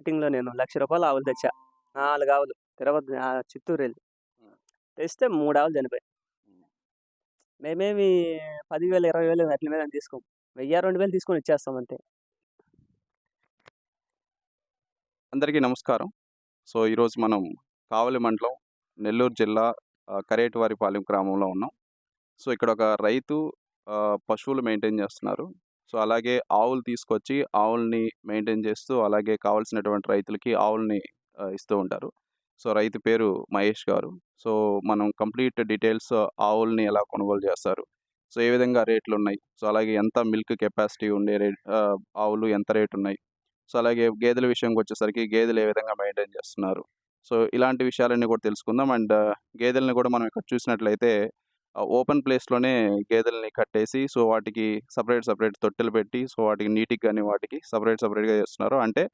స్టార్టింగ్‌లో నేను రూ. 1,00,000 ఆవులు తెచ్చా. 4 ఆవులు చిత్తూరెళ్ళి. హ్మ్. తెస్తే 3 ఆవులు చనిపోయాయి. హ్మ్. మేమేమి 10,000, 20,000 అట్ల మీదేం తీసుకోము. 1000, 2000 తీసుకొని ఇచ్చేస్తాం అంతే. అందరికీ నమస్కారం. సో, ఈరోజు మనం కావలి మండలం, నెల్లూరు జిల్లా కరేటివారిపాలెం గ్రామంలో ఉన్నాం. సో, ఇక్కడ ఒక రైతు పశువులు మెయింటైన్ చేస్తున్నారు. సో, అలాగే ఆవులు తీసుకొచ్చి ఆవుల్ని మెయింటైన్ చేస్తూ, అలాగే కావాల్సినటువంటి రైతులకి ఆవుల్ని ఇస్తూ ఉంటారు. సో, రైతు పేరు మహేష్ గారు. సో, మనం కంప్లీట్ డీటెయిల్స్ ఆవుల్ని ఎలా కొనుగోలు చేస్తారు? సో, ఏ విధంగా రేట్లున్నాయి? సో, అలాగే ఎంత మిల్క్ కెపాసిటీ ఉండే ఆవులు ఎంత రేటున్నాయి? సో, అలాగే గేదెల విషయంకొచ్చేసరికి గేదెలు ఏ విధంగా మెయింటైన్ చేస్తున్నారు? సో, ఇలాంటి విషయాలన్నీ కూడా తెలుసుకుందాం. అండ్ గేదెలని కూడా మనం ఇక్కడ చూసినట్లయితే ఓపెన్ ప్లేస్‌లోనే గేదెలని కట్టేసి, సో, వాటికి సెపరేట్ తొట్టెలు పెట్టి, సో, వాటికి నీటికి గాని వాటికి సెపరేట్‌గా చేస్తున్నారు. అంటే